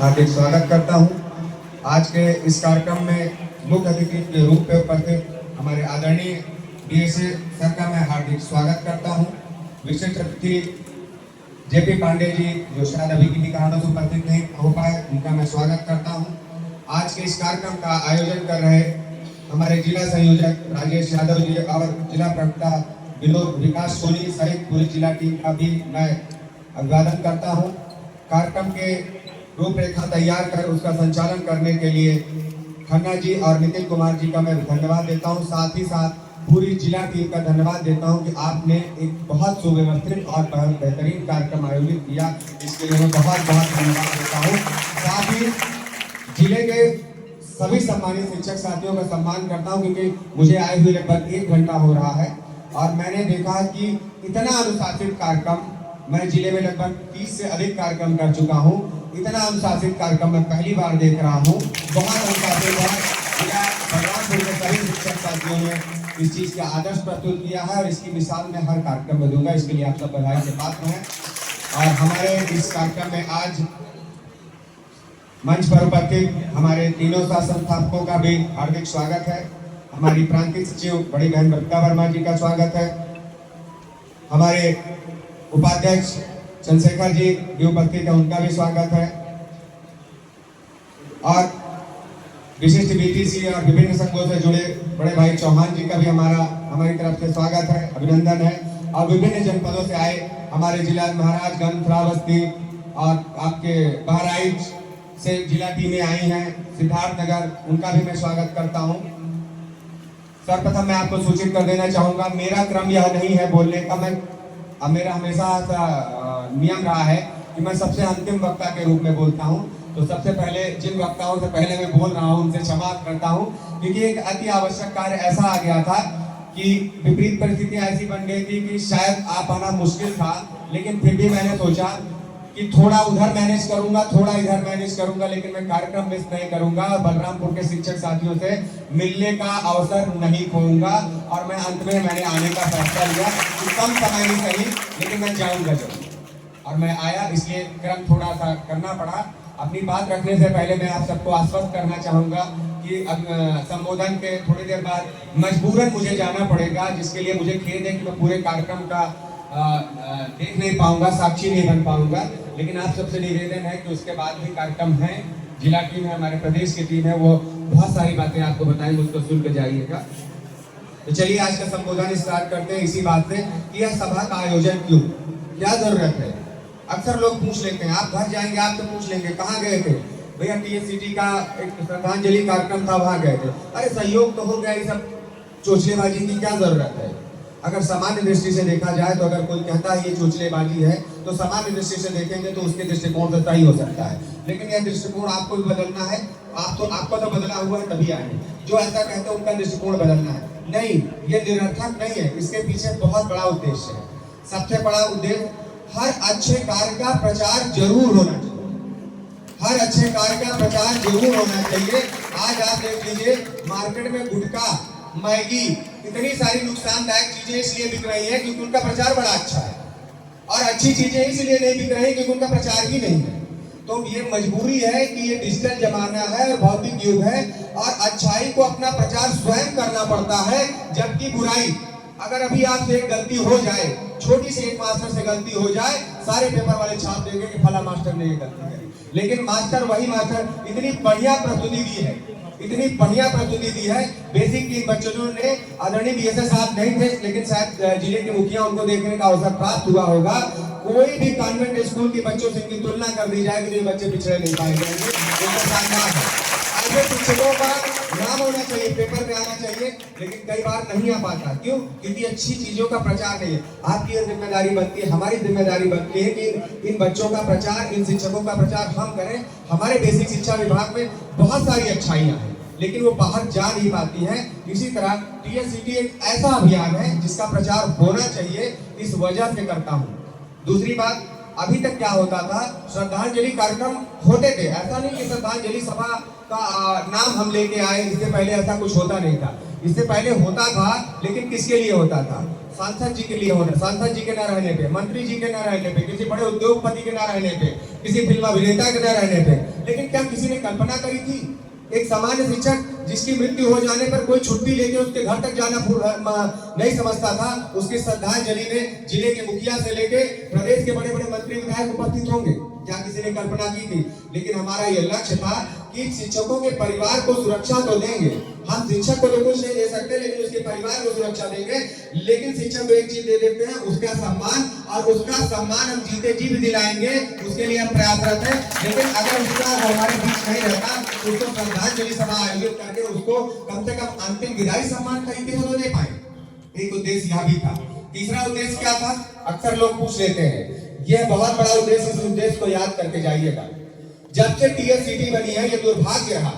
हार्दिक स्वागत करता हूं। आज के इस कार्यक्रम में मुख्य अतिथि के रूप में उपस्थित हमारे आदरणीय डीएसए सर का मैं हार्दिक स्वागत करता हूं। विशिष्ट अतिथि जेपी पांडे जी, जो शायद अभी किन्हीं कारणों से उपस्थित नहीं हो पाए, उनका मैं स्वागत करता हूं। आज के इस कार्यक्रम का आयोजन कर रहे हमारे जिला संयोजक राजेश यादव जी और जिला प्रवक्ता विनोद विकास सोनी सहित पूरी जिला टीम का भी मैं अभिवादन करता हूं। कार्यक्रम के रूपरेखा तैयार कर उसका संचालन करने के लिए खन्ना जी और नितिन कुमार जी का मैं धन्यवाद देता हूं। साथ ही साथ पूरी जिला टीम का धन्यवाद देता हूं कि आपने एक बहुत सुव्यवस्थित और बेहतरीन कार्यक्रम आयोजित किया, इसके लिए मैं बहुत बहुत धन्यवाद देता हूं। साथ ही जिले के सभी सम्मानित शिक्षक साथियों का सम्मान करता हूं, क्योंकि मुझे आए हुए लगभग 1 घंटा हो रहा है और मैंने देखा कि इतना अनुशासित कार्यक्रम, मैं जिले में लगभग 30 से अधिक कार्यक्रम कर चुका हूं, इतना अनुशासित कार्यक्रम मैं पहली बार देख रहा हूं। बहुत अनुशासित है। जिला बलरामपुर के सभी शिक्षक साथियों ने इस चीज का आदर्श प्रस्तुत किया है और इसकी मिसाल मैं हर कार्यक्रम में दूंगा। इसके लिए आप सब बधाई के पात्र हैं। और हमारे इस कार्यक्रम में आज मंच पर उपस्थित हमारे तीनों संस्थापकों का भी हार्दिक स्वागत है। हमारी प्रांतीय सचिव बड़ी बहन बबिता वर्मा जी का स्वागत है। हमारे उपाध्यक्ष चंद्रशेखर जी भी उपस्थित है, उनका भी स्वागत है। और विशिष्ट बीटीसी और विभिन्न संघों से जुड़े बड़े भाई चौहान जी का भी हमारी तरफ से स्वागत है, अभिनंदन है। और विभिन्न जनपदों से आए हमारे जिला महाराजगंज, श्रावस्ती और आपके बहराइच से जिला टीमें आई हैं, सिद्धार्थनगर, उनका भी मैं स्वागत करता हूं। सर्वप्रथम मैं आपको सूचित कर देना चाहूंगा, मेरा क्रम यह नहीं है बोलने का। मेरा हमेशा नियम रहा है कि मैं सबसे अंतिम वक्ता के रूप में बोलता हूं। तो सबसे पहले जिन वक्ताओं से पहले मैं बोल रहा हूं उनसे क्षमा करता हूं, क्योंकि एक अति आवश्यक कार्य ऐसा आ गया था कि विपरीत परिस्थितियां ऐसी बन गई थी कि शायद आ पाना मुश्किल था। लेकिन फिर भी मैंने सोचा कि थोड़ा उधर मैनेज करूंगा, थोड़ा इधर मैनेज करूंगा, लेकिन मैं कार्यक्रम मिस नहीं करूंगा। बलरामपुर के शिक्षक साथियों से मिलने का अवसर नहीं खोऊंगा। और मैं अंत में मैंने आने का फैसला लिया कि कम समय में सही, लेकिन मैं जाऊंगा जरूर। और मैं आया, इसलिए क्रम थोड़ा सा करना पड़ा। अपनी बात रखने से पहले मैं आप सबको आश्वस्त करना चाहूंगा कि संबोधन के थोड़ी देर बाद मजबूरन मुझे जाना पड़ेगा, जिसके लिए मुझे खेद है कि मैं पूरे कार्यक्रम का देख नहीं पाऊंगा, साक्षी नहीं बन पाऊंगा। लेकिन आप सबसे निवेदन है कि उसके बाद भी कार्यक्रम है, जिला टीम है, हमारे प्रदेश की टीम है, वो बहुत सारी बातें आपको बताएंगे, उसको सुन कर जाइएगा। तो चलिए आज का संबोधन स्टार्ट करते हैं इसी बात से कि यह सभा का आयोजन क्यों, क्या जरूरत है। अक्सर लोग पूछ लेते हैं, आप घर जाएंगे आप तो पूछ लेंगे कहाँ गए थे भैया, टीएससीटी का एक श्रद्धांजलि कार्यक्रम था, वहां गए थे। अरे सहयोग तो हो गया, ये सब चोचलेबाजी की क्या जरूरत है। अगर सामान्य दृष्टि से देखा जाए तो अगर कोई कहता है ये चोचलेबाजी है, तो सामान्य दृष्टि से देखेंगे तो उसके दृष्टिकोण से सही हो सकता है। लेकिन यह दृष्टिकोण आपको भी बदलना है। आपको तो बदला हुआ है, तभी आए। जो ऐसा कहते हैं उनका दृष्टिकोण बदलना है। नहीं, ये निरर्थक नहीं है, इसके पीछे बहुत बड़ा उद्देश्य है। सबसे बड़ा उद्देश्य, हर अच्छे कार्य का प्रचार जरूर होना चाहिए। हर अच्छे कार्य का प्रचार जरूर होना चाहिए। आज आप देख लीजिए, मार्केट में गुटखा, मैगी, इतनी सारी नुकसानदायक चीजें इसलिए बिक रही है क्योंकि उनका प्रचार बड़ा अच्छा है, और अच्छी चीजें इसलिए नहीं बिक रही क्योंकि उनका प्रचार ही नहीं है। तो ये मजबूरी है कि ये डिजिटल जमाना है और भौतिक युग है, और अच्छाई को अपना प्रचार स्वयं करना पड़ता है। जबकि बुराई, अगर अभी आपसे एक गलती हो जाए, छोटी सी एक मास्टर से गलती हो जाए, सारे पेपर वाले छाप देंगे कि फला मास्टर ने ये गलती करी। लेकिन मास्टर, वही मास्टर इतनी बढ़िया प्रस्तुति दी है, इतनी बढ़िया प्रस्तुति दी है। बेसिक 3 बच्चों ने, आदरणीय बीएसए साहब नहीं थे, लेकिन शायद जिले के मुखिया उनको देखने का अवसर प्राप्त हुआ होगा। कोई भी कॉन्वेंट स्कूल के बच्चों से इनकी तुलना कर दी जाए कि ये बच्चे पिछड़े नहीं पाए जाएंगे। ऐसे शिक्षकों का नाम होना चाहिए, पेपर में आना चाहिए, लेकिन कई बार नहीं आ पाता। क्यों? क्योंकि अच्छी चीजों का प्रचार नहीं है। आपकी यह जिम्मेदारी बनती है, हमारी जिम्मेदारी बनती है कि इन बच्चों का प्रचार, इन शिक्षकों का प्रचार हम करें। हमारे बेसिक शिक्षा विभाग में बहुत सारी अच्छाइयां हैं, लेकिन वो बाहर जा नहीं पाती है। इसी तरह टीएससीटी एक ऐसा अभियान है जिसका प्रचार होना चाहिए, इस वजह से करता हूँ। दूसरी बात, अभी तक क्या होता था, श्रद्धांजलि कार्यक्रम होते थे। ऐसा नहीं कि श्रद्धांजलि सभा का नाम हम लेके आए, इससे पहले ऐसा कुछ होता नहीं था। इससे पहले होता था, लेकिन किसके लिए होता था? सांसद जी के लिए होना, सांसद जी के न रहने पे, मंत्री जी के न रहने पे, किसी बड़े उद्योगपति के न रहने पे, किसी फिल्म अभिनेता के न रहने पे। लेकिन क्या किसी ने कल्पना करी थी एक सामान्य शिक्षक जिसकी मृत्यु हो जाने पर कोई छुट्टी लेके उसके घर तक जाना नहीं समझता था, उसकी श्रद्धांजलि में जिले के मुखिया से लेके प्रदेश के बड़े बड़े मंत्री विधायक उपस्थित होंगे? क्या किसी ने कल्पना की थी? लेकिन हमारा यह लक्ष्य था कि शिक्षकों के परिवार को सुरक्षा तो देंगे, हम शिक्षक को तो कुछ नहीं दे सकते लेकिन उसके परिवार को सुरक्षा देंगे। लेकिन शिक्षक को एक चीज दे देते हैं, उसका सम्मान, और उसका सम्मान हम जीते जी भी दिलाएंगे, उसके लिए हम प्रयासरत हैं। लेकिन अगर उसका हमारे बीच नहीं रहता तो उसको श्रद्धांजलि सभा आयोजित करके उसको कम से कम अंतिम विदाई सम्मान तरीके से तो दे पाए। एक उद्देश्य यह भी था। तीसरा उद्देश्य क्या था? अक्सर लोग पूछ लेते हैं, यह बहुत बड़ा उद्देश्य, इस उद्देश्य को याद करके जाइएगा। जब से टीएससीटी बनी है, यह दुर्भाग्य रहा,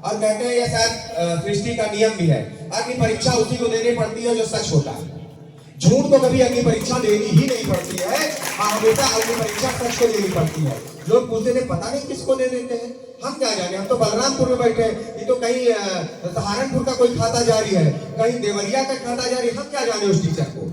और कहते हैं यह शायद सृष्टि का नियम भी है, अग्नि परीक्षा उसी को देनी पड़ती है जो सच होता है। झूठ को कभी अग्नि परीक्षा देनी ही नहीं पड़ती है, हमेशा अग्नि परीक्षा सच को देनी पड़ती है। लोग पूछते थे पता नहीं किसको दे देते हैं, हम क्या जाने, हम तो बलरामपुर में बैठे हैं, ये तो कहीं सहारनपुर का कोई खाता जारी है, कहीं देवरिया का खाता जारी, हम क्या जाने उस टीचर को,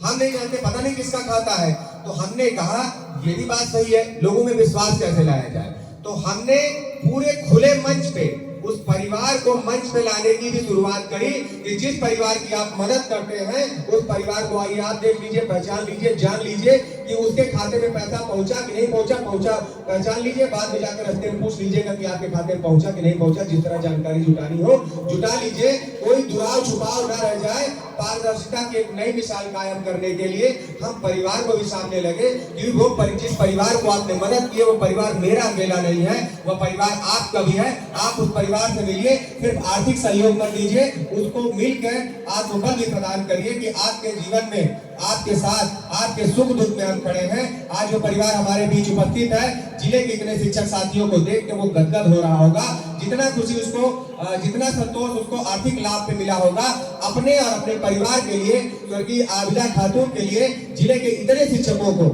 हम नहीं जानते, पता नहीं किसका खाता है। तो हमने कहा ये भी बात सही है, लोगों में विश्वास कैसे लाया जाए। तो हमने पूरे खुले मंच पे उस परिवार को मंच पे लाने की भी शुरुआत करी कि जिस परिवार की आप मदद करते हैं उस परिवार को आइए आप देख लीजिए, पहचान लीजिए, जान लीजिए कि उसके खाते में पैसा पहुंचा कि नहीं पहुंचा, पहचान लीजिए, बाद में जाकर रास्ते में पूछ लीजिएगा कि आपके खाते में पहुंचा कि नहीं पहुंचा। जिस तरह जानकारी जुटानी हो जुटा लीजिए, कोई दुराव छुपाव न रह जाए। पारदर्शिता की एक नई मिसाल कायम करने के लिए हम परिवार को भी सामने लगे कि वो जिस परिवार को आपने मदद की वो परिवार मेरा अकेला नहीं है, वो परिवार आपका भी है। आप उस परिवार से मिलिए, सिर्फ आर्थिक सहयोग मत दीजिए, उसको मिलकर आत्मबल भी प्रदान करिए कि आपके जीवन में आपके साथ आपके सुख दुख में हम खड़े हैं। आज वो परिवार हमारे बीच उपस्थित है, जिले के इतने शिक्षक साथियों को देख के वो गदगद हो रहा होगा। जितना खुशी उसको, जितना संतोष उसको आर्थिक लाभ पे मिला होगा, अपने और अपने परिवार के लिए, स्वर्गीय आबिदा खातून के लिए जिले के इतने शिक्षकों को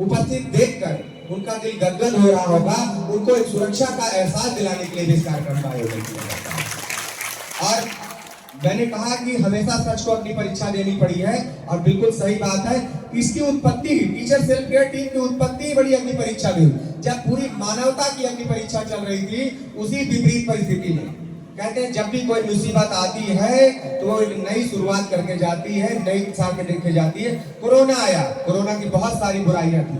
उपस्थित देखकर उनका दिल गदगद हो रहा होगा। उनको एक सुरक्षा का एहसास दिलाने के लिए भी इस कार्यक्रम का आयोजन किया जाता है। और मैंने कहा कि हमेशा सच को अपनी परीक्षा देनी पड़ी है, और बिल्कुल सही बात है। इसकी उत्पत्ति, टीचर सेल्फ केयर टीम की उत्पत्ति बड़ी अग्नि परीक्षा भी हुई। जब पूरी मानवता की अग्नि परीक्षा चल रही थी, उसी विपरीत परिस्थिति में कहते हैं जब भी कोई मुसीबत आती है तो वो एक नई शुरुआत करके जाती है, नई दिशा में देखे जाती है। कोरोना आया, कोरोना की बहुत सारी बुराइयां थी,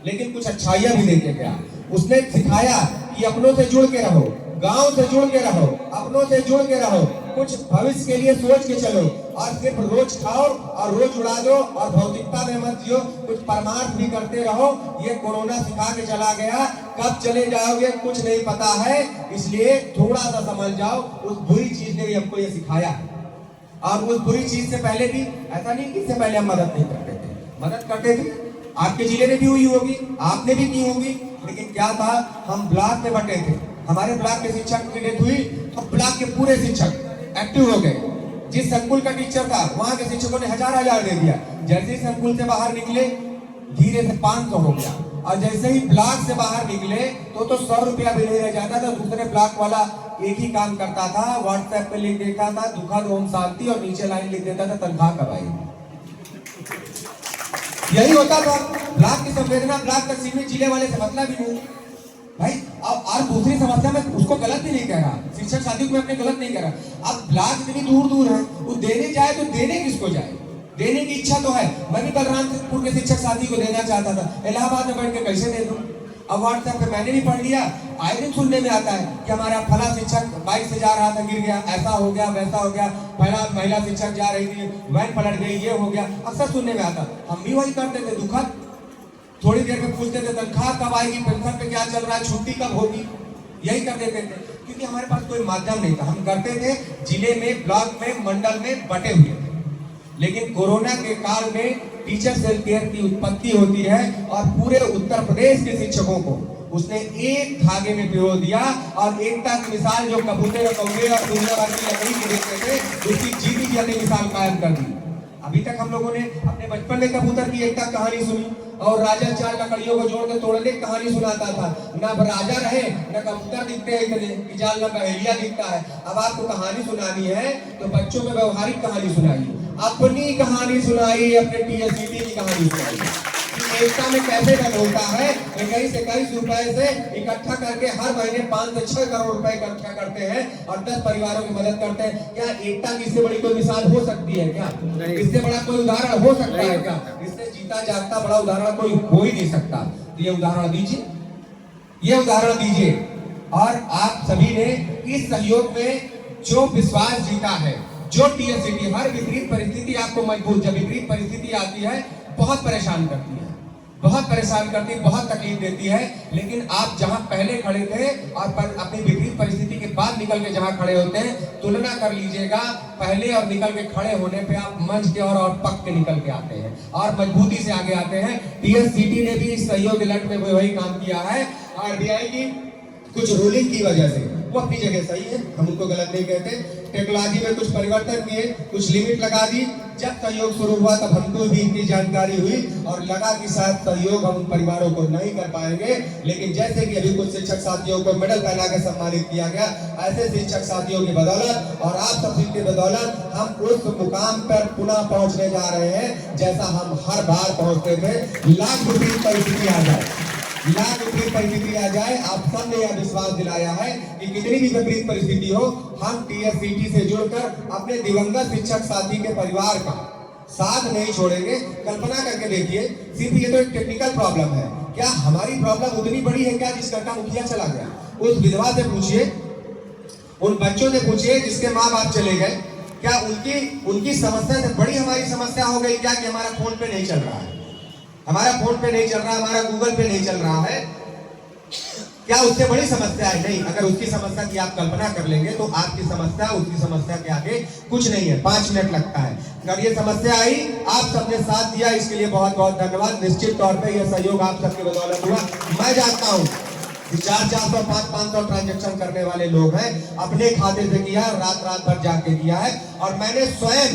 लेकिन कुछ अच्छाइयां भी देके गया। उसने सिखाया कि अपनों से जुड़ के रहो, गांव से जुड़ के रहो, अपनों से जुड़ के रहो, कुछ भविष्य के लिए सोच के चलो, और सिर्फ रोज खाओ और रोज उड़ा दो और भौतिकता में मत जियो, कुछ परमार्थ भी करते रहो। ये कोरोना सिखा के चला गया, कब चले जाओगे कुछ नहीं पता है, इसलिए थोड़ा सा समझ जाओ। उस बुरी चीज ने भी हमको ये सिखाया, और उस बुरी चीज से पहले भी ऐसा नहीं कि इससे पहले हम मदद नहीं करते थे, मदद करते थे। आपके जिले में भी हुई होगी, आपने भी की होगी, लेकिन क्या था, हम ब्लॉक में बटे थे। हमारे ब्लॉक के शिक्षक की डेथ हुई तो ब्लॉक के पूरे शिक्षक एक्टिव हो गए। जिस संकुल का टीचर था वहां के शिक्षकों ने हजार दे दिया। जैसे ही संकुल से बाहर निकले धीरे से 500 हो गया, और जैसे ही ब्लॉक से बाहर निकले तो 100 रुपया भी नहीं रह जाता था। दूसरे ब्लॉक वाला एक ही काम करता था, व्हाट्सएप पे लिख देता था दुखद ओम शांति, और नीचे लाइन लिख देता था तनख्वाह कब आएगी। यही होता था। ब्लॉक की संवेदना ब्लॉक तक सीमित, जिले वाले से मतलब ही नहीं भाई। अब और दूसरी समस्या में उसको गलत भी नहीं कह रहा, शिक्षक साथी को मैं अपने गलत नहीं कह रहा। अब ब्लॉक इतनी दूर दूर है, वो देने जाए तो देने किसको जाए? देने की इच्छा तो है। मैं भी बलरामपुर के शिक्षक साथी को देना चाहता था, इलाहाबाद में बैठ के कैसे दे दूं? अब व्हाट्सएप पे मैंने भी पढ़ लिया, आए दिन सुनने में आता है कि हमारा फला शिक्षक बाइक से जा रहा था, गिर गया, ऐसा हो गया, वैसा हो गया, पहला महिला शिक्षक जा रही थी, वैन पलट गई, ये हो गया। अक्सर सुनने में आता, हम भी वही करते थे, दुखद। थोड़ी देर में पूछते थे तनख्वाह कब आएगी, पेंशन पे क्या चल रहा है, छुट्टी कब होगी, यही कर देते थे, क्योंकि हमारे पास कोई माध्यम नहीं था। हम करते थे जिले में, ब्लॉक में, मंडल में बटे हुए थे। लेकिन कोरोना के काल में टीचर सेल्फ केयर की उत्पत्ति होती है, और पूरे उत्तर प्रदेश के शिक्षकों को उसने एक धागे में पिरो दिया, और एकता की मिसाल जो कबूतर और कौवे और दुनिया भर की लकड़ी की देखते थे, उसकी जीती जाती मिसाल कायम कर दी। अभी तक हम लोगों ने अपने बचपन में कबूतर की एकता कहानी सुनी, और राजा 4 लकड़ियों को जोड़ के तोड़ने की कहानी सुनाता था। ना राजा रहे न कबूतर दिखते हैं इतने कि जाल न बहेलिया दिखता है। अब आपको कहानी सुनानी है तो बच्चों में व्यवहारिक कहानी सुनाइए, अपनी कहानी सुनाइए, अपने टीएससीटी की कहानी सुनाइए। एकता में कैसे दल होता है। 21 रुपए से इकट्ठा करके हर महीने 5 से 6 करोड़ रुपए इकट्ठा करते हैं और 10 परिवारों की मदद करते हैं। क्या एकता की इससे बड़ी कोई मिसाल हो सकती है क्या? इससे बड़ा कोई उदाहरण हो सकता है क्या? इससे जीता जागता बड़ा उदाहरण कोई हो ही नहीं सकता। तो ये उदाहरण दीजिए, ये उदाहरण दीजिए। और आप सभी ने इस सहयोग में जो विश्वास जीता है, जो टीएससीटी हर विपरीत परिस्थिति आपको मजबूत, जब विपरीत परिस्थिति आती है बहुत परेशान करती है, बहुत परेशान करती है, बहुत तकलीफ देती है, लेकिन आप जहां पहले खड़े थे और अपनी विपरीत परिस्थिति के बाद निकल के जहां खड़े होते हैं, तुलना कर लीजिएगा पहले और निकल के खड़े होने पे आप मंच के और पक के निकल के आते हैं और मजबूती से आगे आते हैं। टीएससीटी ने भी इस सहयोग अलर्ट में वही काम किया है। आरबीआई की कुछ रूलिंग की वजह से वो अपनी जगह सही है, हम उनको गलत नहीं कहते। टेक्नोलॉजी में कुछ परिवर्तन किए, कुछ लिमिट लगा दी। जब सहयोग शुरू हुआ तब हमको भी इतनी जानकारी हुई और लगा कि शायद सहयोग हम उन परिवारों को नहीं कर पाएंगे, लेकिन जैसे कि अभी कुछ शिक्षक साथियों को मेडल पहना के सम्मानित किया गया, ऐसे शिक्षक साथियों की बदौलत और आप सभी की बदौलत हम उस मुकाम पर पुनः पहुंचने जा रहे हैं जैसा हम हर बार पहुंचते थे। लाख विपरीत परिस्थिति आ जाए, लाख विपरीत परिस्थिति आ जाए, आप सब ने यह विश्वास दिलाया है कि कितनी भी विपरीत परिस्थिति हो, हम टीएससीटी से जुड़कर अपने दिवंगत शिक्षक साथी के परिवार का साथ नहीं छोड़ेंगे। कल्पना करके देखिए, सिर्फ ये तो एक टेक्निकल प्रॉब्लम है, क्या हमारी प्रॉब्लम उतनी बड़ी है क्या जिस घर का मुखिया चला गया? उस विधवा से पूछिए, उन बच्चों से पूछिए जिसके माँ बाप चले गए, क्या उनकी समस्या से बड़ी हमारी समस्या हो गई क्या कि हमारा फोन पे नहीं चल रहा है, हमारा फोन पे नहीं चल रहा, हमारा गूगल पे नहीं चल रहा है? क्या उससे बड़ी समस्या है? नहीं। अगर उसकी समस्या की आप कल्पना कर लेंगे तो आपकी समस्या उसकी समस्या के आगे कुछ नहीं है, 5 मिनट लगता है। अगर ये समस्या आई, आप सबने साथ दिया, इसके लिए बहुत बहुत धन्यवाद। निश्चित तौर पे यह सहयोग आप सबके बदौलत हुआ। मैं जानता हूँ कि 400, 500 ट्रांजेक्शन करने वाले लोग हैं, अपने खाते से किया, रात भर जाके किया है। और मैंने स्वयं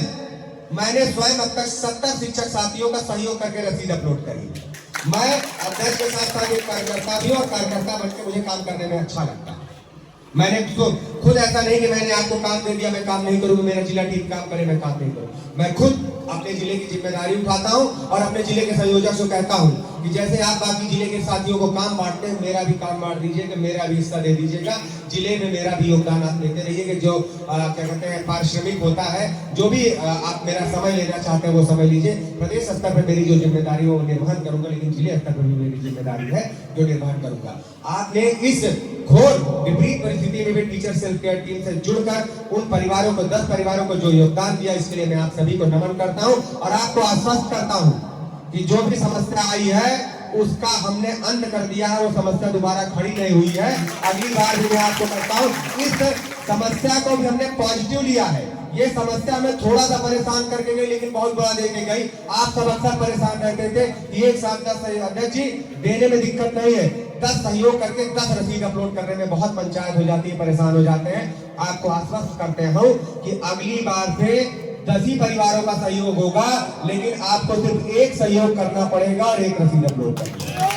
अब तक 70 शिक्षक साथियों का सहयोग करके रसीद अपलोड करी। मैं अध्यक्ष के साथ साथ एक कार्यकर्ता भी, और कार्यकर्ता बनकर मुझे काम करने में अच्छा लगता है। मैंने खुद ऐसा नहीं कि मैंने आपको काम दे दिया मैं काम नहीं करूंगा, मेरा जिला टीम काम करे मैं काम नहीं करूँ। मैं खुद अपने जिले की जिम्मेदारी उठाता हूँ और अपने जिले के संयोजक से कहता हूँ कि जैसे आप बाकी जिले के साथियों को काम बांटते हैं, मेरा भी काम बांट दीजिएगा, मेरा भी हिस्सा दे दीजिएगा। जिले में मेरा भी योगदान आप लेते रहिए कि जो क्या कहते हैं पारिश्रमिक होता है, जो भी आप मेरा समय लेना चाहते हैं वो समय लीजिए। प्रदेश स्तर पर मेरी जो जिम्मेदारी है वो निर्वहन करूंगा, लेकिन जिले स्तर पर भी मेरी जिम्मेदारी है जो निर्वहन करूंगा। आपने इस घोर विपरीत परिस्थिति में भी टीचर सेल्फ केयर टीम से जुड़कर उन परिवारों को 10 परिवारों को जो योगदान दिया, इसके लिए मैं आप सभी को नमन करता हूं और आपको आश्वस्त करता हूं कि जो भी समस्या आई है उसका हमने अंत कर दिया है, वो समस्या दोबारा खड़ी नहीं हुई है। अगली बार भी मैं आपको कहता हूँ, इस समस्या को भी हमने पॉजिटिव लिया है। ये समस्या में थोड़ा सा परेशान करके गई, लेकिन बहुत बड़ा देके गई। आप सब अक्सर परेशान रहते थे, एक साथ 10 अध्यक्ष जी देने में दिक्कत नहीं है, 10 सहयोग करके 10 रसीद अपलोड करने में बहुत पंचायत हो जाती है, परेशान हो जाते हैं। आपको आश्वस्त करते हैं कि अगली बार से 10 ही परिवारों का सहयोग होगा, लेकिन आपको सिर्फ एक सहयोग करना पड़ेगा और एक रसीद अपलोड करना।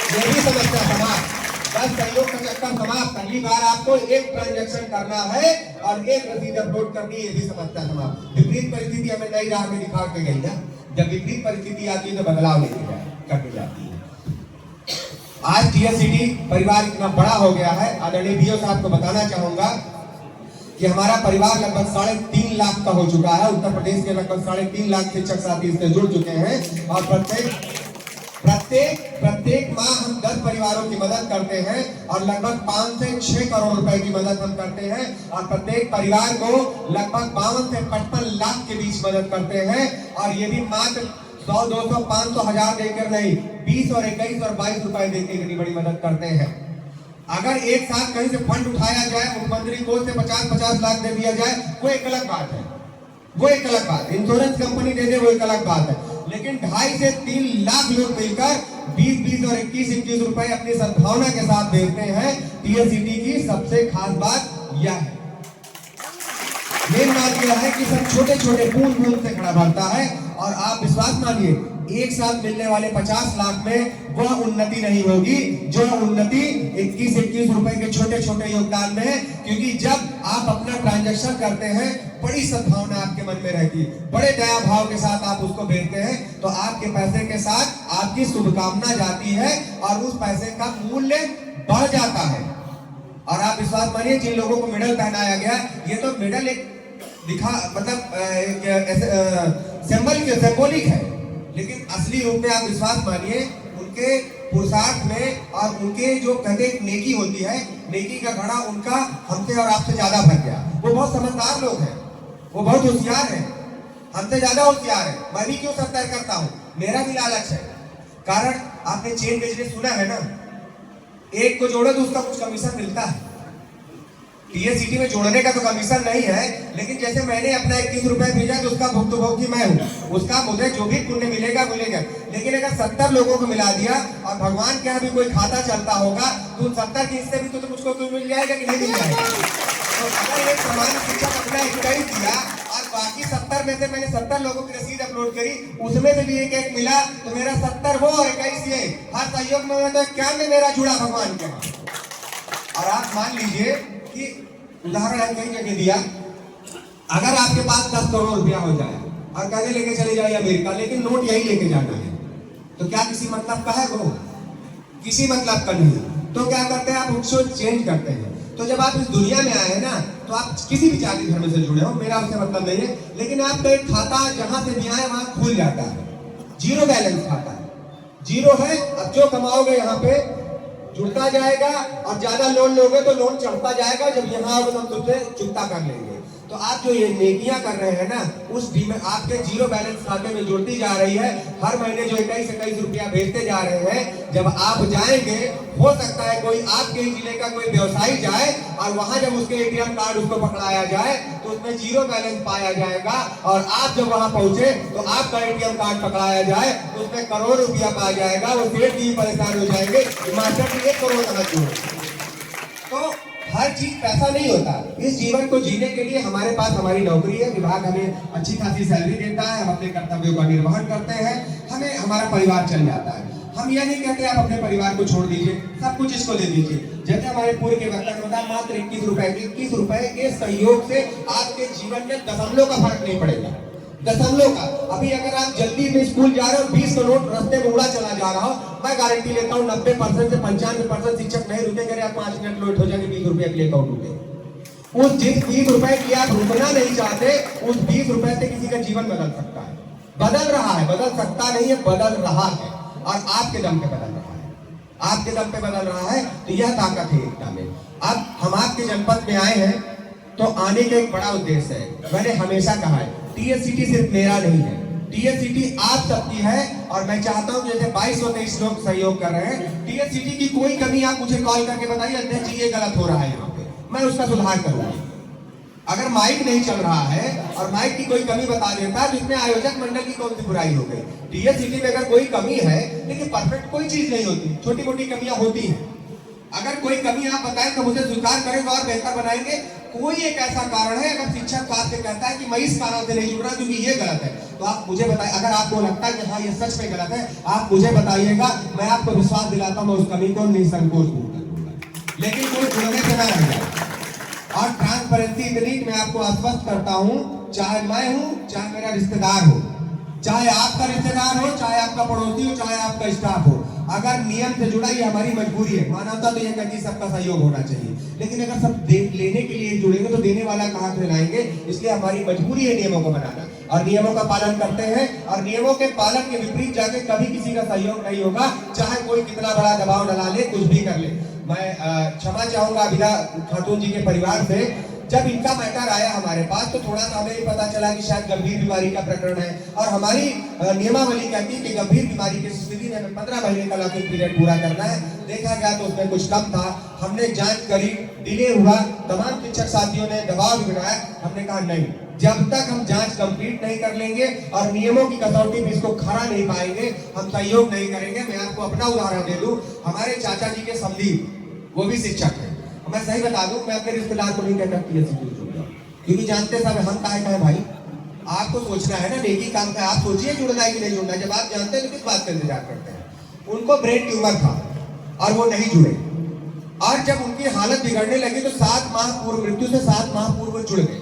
यही समस्या समाप्त, 10 सहयोग का चक्कर समाप्त। अगली बार आपको एक ट्रांजैक्शन करना है और एक रसीद अपलोड करनी है, यही समस्या समाप्त। विपरीत परिस्थिति हमें नई राह में दिखा के गई ना, जब विपरीत परिस्थिति आती है तो बदलाव लेके करनी जाती है। आज टीएससीटी परिवार इतना बड़ा हो गया है, आदरणीय बीओ साहब को बताना चाहूंगा कि हमारा परिवार लगभग 3.5 लाख का हो चुका है। उत्तर प्रदेश के लगभग 3.5 लाख शिक्षक साथी इससे जुड़ चुके हैं और प्रत्येक माह हम 10 परिवारों की मदद करते हैं और लगभग 5 से 6 करोड़ रुपए की मदद हम करते हैं और प्रत्येक परिवार को लगभग 52 से 55 लाख के बीच मदद करते हैं। और ये भी मात्र 100, 200, 500, 1000 देकर नहीं, 20 और 21 और 22 रुपए देकर इतनी बड़ी मदद करते हैं। अगर एक साथ कहीं से फंड उठाया जाए, मुख्यमंत्री कोष से 50-50 लाख दे दिया जाए, वो एक अलग बात है, वो एक अलग बात। इंश्योरेंस कंपनी दे दे, वो एक अलग बात है। लेकिन 2.5 से 3 लाख लोग मिलकर 20-20 और 21-21 रुपए अपनी सद्भावना के साथ देते हैं। टीएससीटी की सबसे खास बात यह है, मेन बात यह है कि सब छोटे छोटे बूंद बूंद से खड़ा भरता है। और आप विश्वास मानिए, एक साथ मिलने वाले 50 लाख में वह उन्नति नहीं होगी जो उन्नति 21-21 रुपए के छोटे छोटे योगदान में है। क्योंकि जब आप अपना ट्रांजैक्शन करते हैं, बड़ी सद्भावना आपके मन में रहती है, बड़े दया भाव के साथ आप उसको भेजते हैं, तो आपके पैसे के साथ आपकी शुभकामना जाती है और उस पैसे का मूल्य बढ़ जाता है। और आप विश्वास मानिए, जिन लोगों को मेडल पहनाया गया, ये तो मेडल एक दिखा मतलब सिंबॉलिक है, लेकिन असली रूप में आप विश्वास मानिए उनके पुरुषार्थ में और उनके जो कहते एक नेकी होती है, नेकी का घड़ा उनका हमसे और आपसे ज्यादा भर गया। वो बहुत समझदार लोग हैं, वो बहुत होशियार हैं, हमसे ज्यादा होशियार है। मैं भी क्यों सब तय करता हूँ, मेरा भी लालच है। कारण आपने चेन बिजनेस सुना है ना, एक को जोड़ो तो उसका कुछ कमीशन मिलता है। टीएससीटी में जोड़ने का तो कमीशन नहीं है, लेकिन जैसे मैंने अपना 21 रुपए भेजा तो उसका भुक्तभोगी मैं हूँ, उसका मुझे जो भी पुण्य मिलेगा मिलेगा। लेकिन अगर 70 लोगों को मिला दिया और भगवान के यहाँ भी कोई खाता चलता होगा तो उन 70 के हिस्से भी तो मुझको तो मिल जाएगा कि नहीं मिल जाएगा। तो अगर एक सामान्य शिक्षक अपना 21 दिया और बाकी 70 में से मैंने 70 लोगों की रसीद अपलोड करी, उसमें से भी एक मिला, तो मेरा 70 वो और 21 ये, हर सहयोग में तो 91 मेरा जुड़ा भगवान के वहां। और आप मान लीजिए कि उदाहरण है कई जगह दिया, अगर आपके पास 10 करोड़ रुपया हो जाए और कहने लेके चले जाइए अमेरिका, लेकिन नोट यही लेके जाना है, तो क्या किसी मतलब का है वो? किसी मतलब का नहीं। तो क्या करते हैं आप, उसको चेंज करते हैं। तो जब आप इस दुनिया में आए हैं ना, तो आप किसी भी जाति धर्म से जुड़े हो, मेरा उससे मतलब नहीं है, लेकिन आपका एक खाता जहां से भी आए वहां खुल जाता है, जीरो बैलेंस खाता है, जीरो है। अब जो कमाओगे यहाँ पे जुड़ता जाएगा और ज्यादा लोन लोगे तो लोन चढ़ता जाएगा, जब यहाँ आओगे तो हम तुझसे चुकता कर लेंगे। तो आप जो ये नेकियां कर रहे हैं ना, उस आपके जीरो बैलेंस खाते में जुड़ती जा रही है। हर महीने जो 21-21 रुपया भेजते जा रहे हैं, जब आप जाएंगे, हो सकता है कोई आपके ही जिले का कोई व्यवसायी जाए और वहां जब उसके एटीएम कार्ड उसको पकड़ाया जाए तो उसमें जीरो बैलेंस पाया जाएगा। और आप जब वहां पहुंचे तो आपका एटीएम कार्ड पकड़ाया जाए तो उसमें करोड़ रुपया पाया जाएगा। वो सेठ भी परेशान हो जाएंगे, मास्टर भी 1 करोड़ कमा जोड़े। तो हर चीज पैसा नहीं होता। इस जीवन को जीने के लिए हमारे पास हमारी नौकरी है, विभाग हमें अच्छी खासी सैलरी देता है, हम अपने कर्तव्यों का निर्वहन करते हैं, हमें हमारा परिवार चल जाता है। हम यह नहीं कहते आप अपने परिवार को छोड़ दीजिए, सब कुछ इसको दे दीजिए। जैसे हमारे पूरे के वक्तव्य होता है, मात्र 21 रुपए के सहयोग से आपके जीवन में दशमलव का फर्क नहीं पड़ेगा, दशमलव का। अभी अगर आप जल्दी में स्कूल जा रहे हो, 20 का नोट रास्ते में उड़ा चला जा रहा हो, मैं गारंटी लेता हूँ 90% से 95% शिक्षक नहीं रुकेंगे। अरे आप 5 मिनट लेट हो जाएंगे, 20 रुपए के लिए अकाउंट रुके। उस जिस 20 रुपए की आप रुकना नहीं चाहते, उस 20 रुपए से किसी का जीवन बदल सकता है, बदल रहा है, बदल सकता नहीं है, बदल रहा है। और आपके दम पे बदल रहा है, आपके दम पे बदल रहा है। तो यह ताकत है एकता में। अब हम आपके जनपद में आए हैं तो आने का एक बड़ा उद्देश्य है। मैंने हमेशा कहा है, टीएससीटी सिर्फ मेरा नहीं है, टीएससीटी आप सबकी है। और मैं चाहता हूं जैसे 2223 लोग सहयोग कर रहे हैं, टीएससीटी की कोई कमी आप मुझे कॉल करके बताइए, अध्यक्ष जी ये गलत हो रहा है यहाँ पे, मैं उसका सुधार करूंगा। अगर माइक नहीं चल रहा है और माइक की कोई कमी बता देता है तो इसमें आयोजक मंडल की कौन सी बुराई हो गई? टीएससीटी में अगर कोई कमी है, लेकिन परफेक्ट कोई चीज नहीं होती, छोटी मोटी कमियां होती हैं। अगर कोई कमी आप बताएं तो मुझे स्वीकार करेंगे और बेहतर बनाएंगे। कोई एक ऐसा कारण है, अगर शिक्षक आपसे कहता है कि मैं इस कारण से नहीं जुड़ रहा क्योंकि ये गलत है, तो आप मुझे बताइए। अगर आपको लगता है कि हाँ ये सच में गलत है, आप मुझे बताइएगा, मैं आपको विश्वास दिलाता हूँ मैं उस कमी को निसंकोच दूर कर दूंगा। लेकिन कोई जुड़ने से ना रह जाए। और ट्रांसपेरेंसी इतनी, मैं आपको आश्वस्त करता हूँ, चाहे मैं हूँ, चाहे मेरा रिश्तेदार हो, चाहे आपका रिश्तेदार हो, चाहे आपका पड़ोसी हो, चाहे आपका स्टाफ हो, अगर नियम से जुड़ा, ये हमारी मजबूरी है। मानवता तो ये कहती है सबका सहयोग होना चाहिए, लेकिन अगर सब लेने के लिए जुड़ेंगे तो देने वाला कहाँ से लाएंगे? इसलिए हमारी मजबूरी है नियमों को बनाना, और नियमों का पालन करते हैं। और नियमों के पालन के विपरीत जाके कभी किसी का सहयोग नहीं होगा, चाहे कोई कितना बड़ा दबाव डाला ले, कुछ भी कर ले। मैं क्षमा चाहूंगा अभिला खातून जी के परिवार से। जब इनका मैटर आया हमारे पास तो थोड़ा सा हमें पता चला कि शायद गंभीर बीमारी का प्रकरण है, और हमारी नियमावली कहती है कि गंभीर बीमारी की स्थिति में 15 महीने का लॉकिंग पीरियड पूरा करना है। देखा गया तो उसमें कुछ कम था, हमने जांच करी, डिले हुआ, तमाम शिक्षक साथियों ने दबाव भी बनाया। हमने कहा नहीं, जब तक हम जांच कंप्लीट नहीं कर लेंगे और नियमों की कसौटी में इसको खरा नहीं पाएंगे, हम सहयोग नहीं करेंगे। मैं आपको अपना उदाहरण दे दूं, हमारे चाचा जी के संदीप, वो भी शिक्षक है। मैं सही बता दूं, मैं अपने रिश्तेदार को नहीं कहता टीएससीटी जुड़ जाओ, क्योंकि जानते सब हम काहे भाई, आपको सोचना है ना, नेकी काम का आप सोचिए जुड़ना है कि नहीं जुड़ना है। जब आप जानते हैं तो किस बात का इंतजार करते हैं। उनको ब्रेन ट्यूमर था और वो नहीं जुड़े, और जब उनकी हालत बिगड़ने लगी तो 7 माह पूर्व, मृत्यु से 7 माह पूर्व जुड़ गए,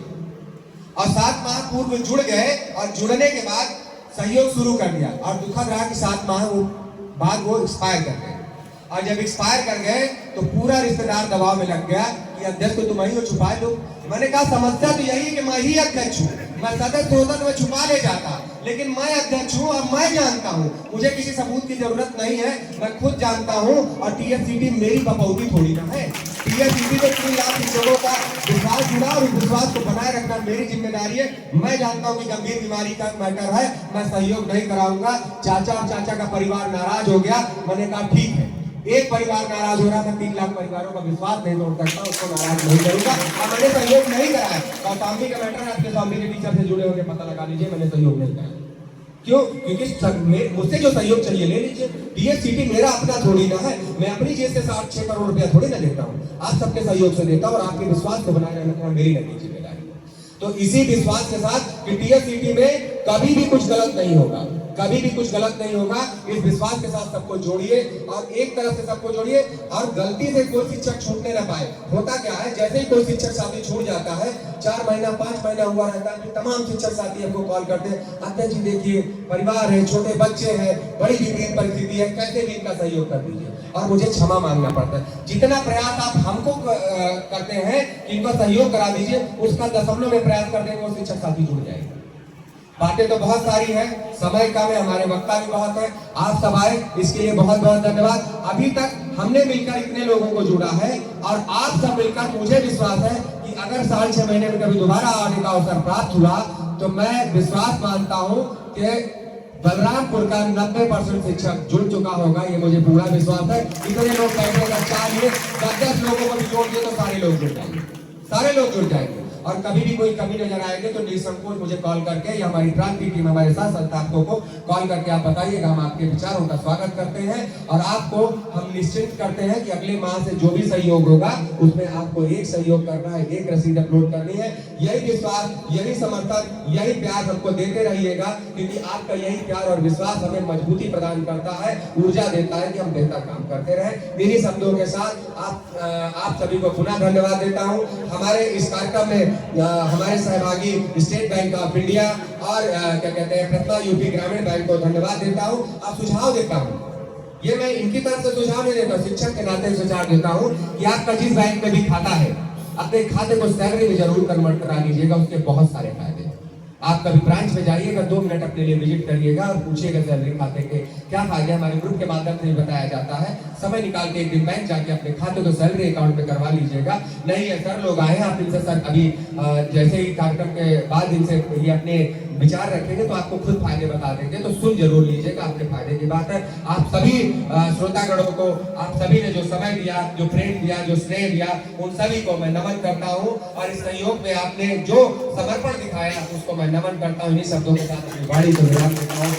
और 7 माह पूर्व जुड़ गए और जुड़ने के बाद सहयोग शुरू कर दिया। और दुखद रहा कि 7 माह बाद वो एक्सपायर कर गए, और जब एक्सपायर कर गए तो पूरा रिश्तेदार दबाव में लग गया कि अध्यक्ष तो तुम ही हो, छुपा लो। मैंने कहा समस्या तो यही कि मैं ही अध्यक्ष हूँ, मैं सदस्य होता तो मैं छुपा ले जाता, लेकिन मैं अध्यक्ष हूँ और मैं जानता हूँ, मुझे किसी सबूत की जरूरत नहीं है, मैं खुद जानता हूँ। और टीएससीटी मेरी बपौती थोड़ी ना है। टीएससीटी में 3 लाख लोगों का विश्वास जुड़ा और विश्वास को बनाए रखना मेरी जिम्मेदारी है। मैं जानता हूँ कि गंभीर बीमारी का मैटर है, मैं सहयोग नहीं कराऊंगा। चाचा और चाचा का परिवार नाराज हो गया, मैंने कहा ठीक है, एक परिवार नाराज हो रहा था, 3 लाख परिवारों का विश्वास नहीं तोड़ सकता, उसको नाराज नहीं करूंगा। और मैंने सहयोग नहीं कराया। कौशाम्बी का मैटर है, आपके स्वामी के टीचर से जुड़े होंगे, पता लगा लीजिए, मैंने सहयोग नहीं कराया। क्यों? क्योंकि मुझसे जो सहयोग चाहिए ले लीजिए। टीएससीटी मेरा अपना थोड़ी ना है, मैं अपनी जेब से 6 करोड़ रुपया थोड़ी ना देता हूँ, आप सबके सहयोग से देता हूँ, और आपके विश्वास को बनाए रखना मेरी नैतिक जिम्मेदारी है। तो इसी विश्वास के साथ कि टीएससीटी में कभी भी कुछ गलत नहीं होगा, कभी भी कुछ गलत नहीं होगा, इस विश्वास के साथ सबको जोड़िए, और एक तरफ से सबको जोड़िए, और गलती से कोई शिक्षक छूटने ना पाए। होता क्या है, जैसे ही कोई शिक्षक साथी छूट जाता है, 4 महीना 5 महीना हुआ रहता है, तमाम शिक्षक साथी हमको कॉल करते हैं, अध्यक्ष जी देखिए परिवार है, छोटे बच्चे हैं, बड़ी विपरीत परिस्थिति है, कैसे भी इनका सहयोग कर दीजिए। और मुझे क्षमा मांगना पड़ता है। जितना प्रयास आप हमको करते हैं कि इनका सहयोग करा दीजिए, उसका 10 में प्रयास कर देंगे, वो शिक्षक साथी जुड़ जाएंगे। बातें तो बहुत सारी हैं, समय कम है, हमारे वक्ता भी बहुत है, आप सब आए इसके लिए बहुत बहुत धन्यवाद। अभी तक हमने मिलकर इतने लोगों को जुड़ा है, और आप सब मिलकर, मुझे विश्वास है कि अगर 6.5 महीने में कभी दोबारा आने का अवसर प्राप्त हुआ तो मैं विश्वास मानता हूँ कि बलरामपुर का 90% शिक्षक जुड़ चुका होगा, ये मुझे पूरा विश्वास है। इतने लोग बैठे का 10 लोगों को भी जोड़ दिए तो सारे लोग जुड़ जाएंगे, सारे लोग जुड़ जाएंगे। और कभी भी कोई कमी नजर आएगी तो निसंकोच मुझे कॉल करके, या हमारी क्रांति टीम हमारे साथ संस्थापकों को कॉल करके आप बताइएगा, हम आपके विचारों का स्वागत करते हैं, और आपको हम निश्चित करते हैं कि अगले माह से जो भी सहयोग होगा उसमें आपको एक सहयोग करना है, एक रसीद अपलोड करनी है। यही विश्वास, यही समर्थन, यही प्यार हमको देते रहिएगा, क्योंकि आपका यही प्यार और विश्वास हमें मजबूती प्रदान करता है, ऊर्जा देता है कि हम बेहतर काम करते रहें। इन्हीं शब्दों के साथ आप सभी को पुनः धन्यवाद देता हूँ। हमारे इस कार्यक्रम में हमारे सहभागी स्टेट बैंक ऑफ इंडिया और क्या कहते हैं प्रथमा यूपी ग्रामीण बैंक को धन्यवाद देता हूँ। अब सुझाव देता हूँ, ये मैं इनकी तरफ से सुझाव नहीं देता, शिक्षक के नाते सुझाव देता हूँ कि आपका जिस बैंक में भी खाता है, अपने खाते को सैलरी में जरूर कन्वर्ट करा लीजिएगा, उसके बहुत सारे फायदे हैं। आप कभी ब्रांच में जाइएगा, 2 मिनट अपने लिए विजिट करिएगा और पूछिएगा सैलरी खाते के क्या फायदे। हमारे ग्रुप के माध्यम से बताया जाता है, समय निकाल के एक दिन बैंक जाके अपने खाते को सैलरी अकाउंट में करवा लीजिएगा। नहीं है सर, लोग आए हैं, आप इनसे सर अभी जैसे ही कार्यक्रम के बाद इनसे ये अपने विचार रखेंगे तो आपको खुद फायदे बता देंगे, तो सुन जरूर लीजिएगा, आपके फायदे की बात है। आप सभी श्रोतागणों को, आप सभी ने जो समय दिया, जो प्रेम दिया, जो स्नेह दिया, उन सभी को मैं नमन करता हूँ, और इस सहयोग में आपने जो समर्पण दिखाया उसको मैं नमन करता हूँ। इन्हीं शब्दों के साथ अपनी वाणी को विराम देता हूँ।